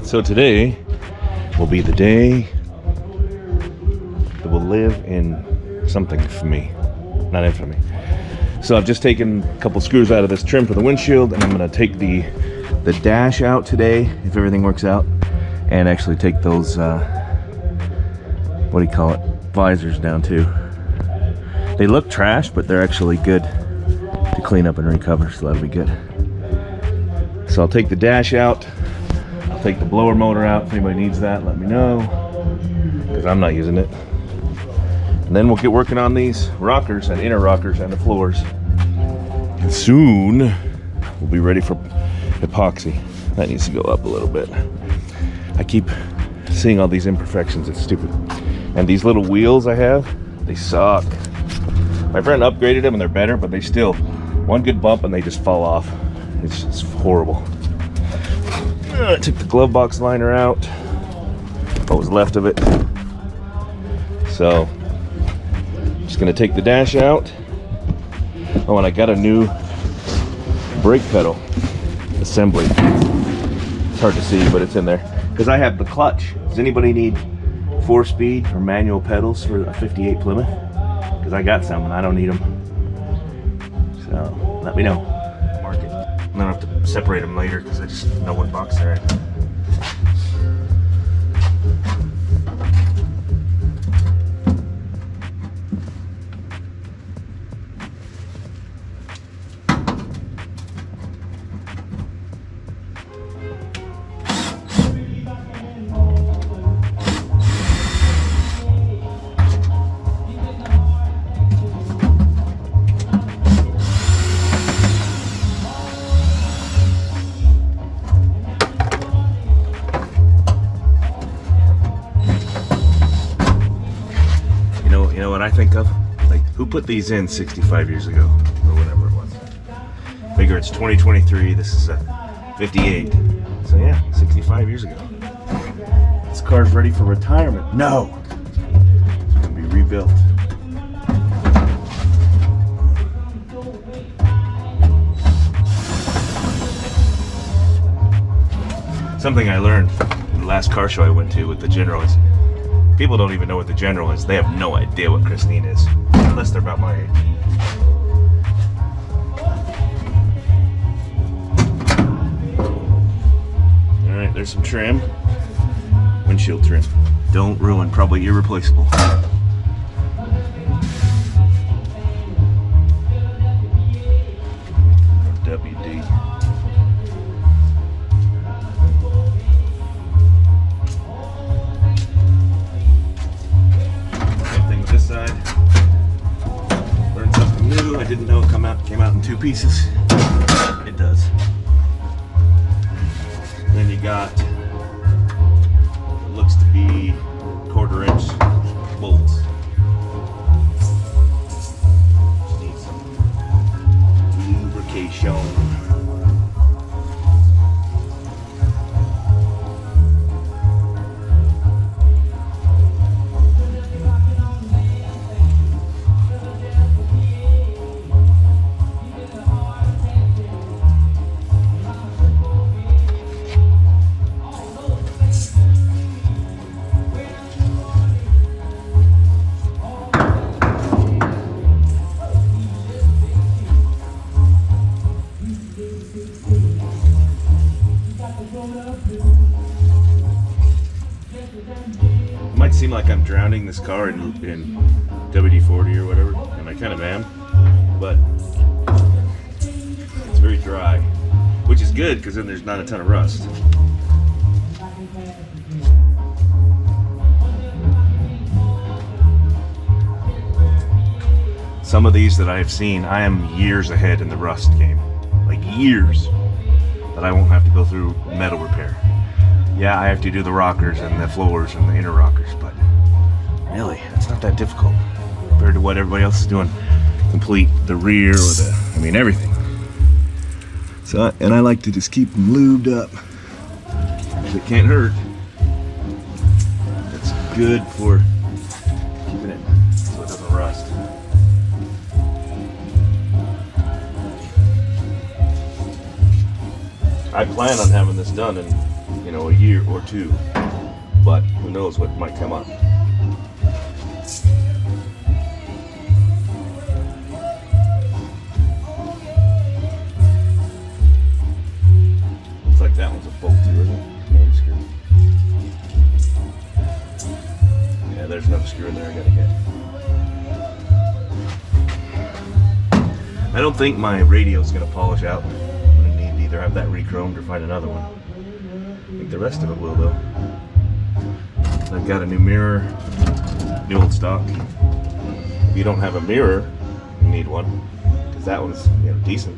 So today will be the day that will live in something for me, not infamy. So I've just taken a couple screws out of this trim for the windshield, and I'm going to take the dash out today, if everything works out, and actually take those, what do you call it, visors down too. They look trash, but they're actually good to clean up and recover, so that'll be good. So I'll take the dash out. I'll take the blower motor out. If anybody needs that, let me know, because I'm not using it. And then we'll get working on these rockers and inner rockers and the floors. And soon we'll be ready for epoxy. That needs to go up a little bit. I keep seeing all these imperfections. It's stupid. And these little wheels I have, they suck. My friend upgraded them and they're better, but they still, one good bump and they just fall off. It's horrible. I took the glove box liner out, what was left of it. So, just gonna take the dash out. Oh, and I got a new brake pedal assembly. It's hard to see, but it's in there. Because I have the clutch. Does anybody need 4-speed or manual pedals for a 58 Plymouth? Because I got some and I don't need them. So, let me know. Mark it. And then I'll have to separate them later because I just know what box they're in. You know what I think of? Like, who put these in 65 years ago? Or whatever it was. Figure it's 2023, this is a 58. So yeah, 65 years ago. This car's ready for retirement. No! It's gonna be rebuilt. Something I learned in the last car show I went to with the General is people don't even know what the General is. They have no idea what Christine is, unless they're about my age. All right, there's some trim. Windshield trim. Don't ruin, probably irreplaceable. WD. I didn't know it came out in 2 pieces. It does. Then you got what looks to be 1/4-inch bolts. Just need some lubrication. It might seem like I'm drowning this car in WD-40 or whatever, and I kind of am, but it's very dry, which is good because then there's not a ton of rust. Some of these that I've seen, I am years ahead in the rust game, like years, that I won't have to go through metal repair. Yeah, I have to do the rockers and the floors and the inner rockers, but really, it's not that difficult compared to what everybody else is doing. Complete the rear with everything. So, and I like to just keep them lubed up. It can't hurt. It's good for keeping it so it doesn't rust. I plan on having this done in you know, a year or two, but who knows what might come up. Looks like that one's a bolt too, isn't it? Main screw. Yeah, there's another screw in there I gotta get. I don't think my radio's gonna polish out. I'm gonna need to either have that re-chromed or find another one. I think the rest of it will though. I've got a new mirror, new old stock. If you don't have a mirror, you need one, because that one's, you know, decent.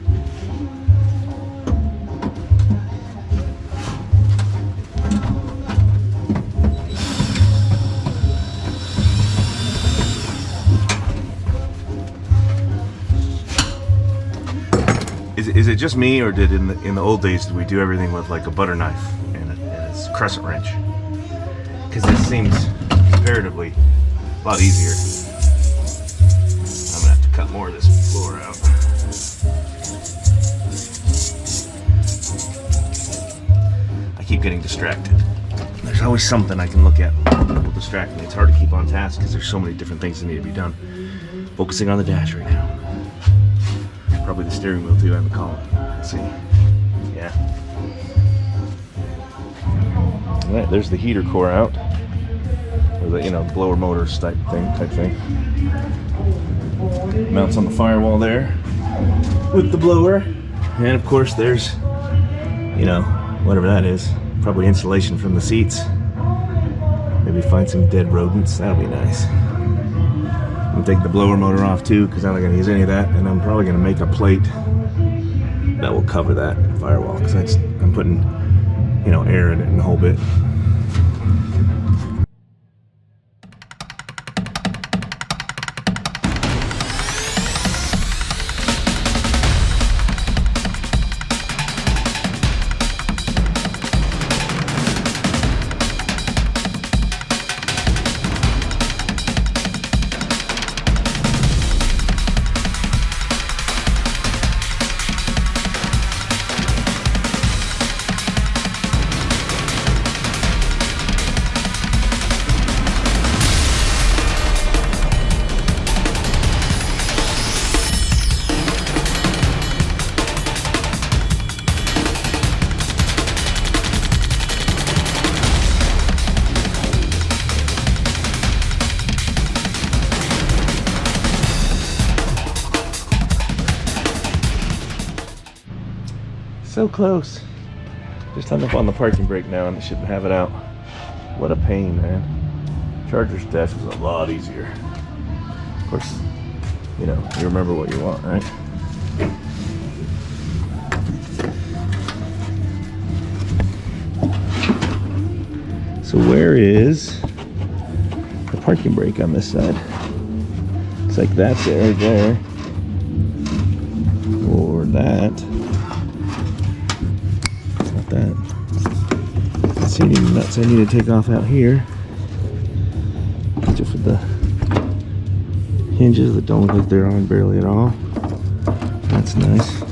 Is it just me, or did in the old days did we do everything with like a butter knife and a crescent wrench? Because this seems comparatively a lot easier. I'm gonna have to cut more of this floor out. I keep getting distracted. There's always something I can look at that will distract me. It's hard to keep on task because there's so many different things that need to be done. Focusing on the dash right now. Probably the steering wheel too and the column. Let's see. Yeah. Alright, there's the heater core out. Or the, you know, blower motors type thing. Mounts on the firewall there with the blower. And of course there's, you know, whatever that is. Probably insulation from the seats. Maybe find some dead rodents. That'll be nice. I'm gonna take the blower motor off too, because I'm not gonna use any of that, and I'm probably gonna make a plate that will cover that firewall, because I'm putting, you know, air in it and the whole bit. So close. Just hung up on the parking brake now and it should have it out. What a pain, man. Charger's dash was a lot easier. Of course, you know, you remember what you want, right? So where is the parking brake on this side? It's like that's it right there. Or that. That. Let's see any nuts I need to take off out here. Just for the hinges that don't look like they're on barely at all. That's nice.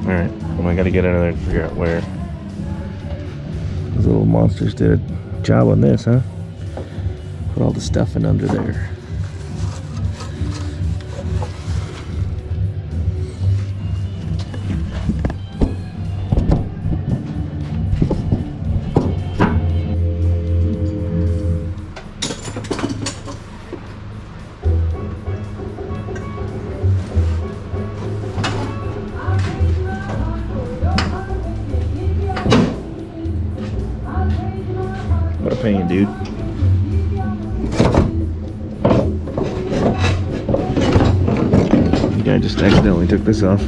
Alright, well, I gotta get under there and figure out where. Those little monsters did a job on this, huh? Put all the stuff in under there. What a pain, dude. The guy just accidentally took this off.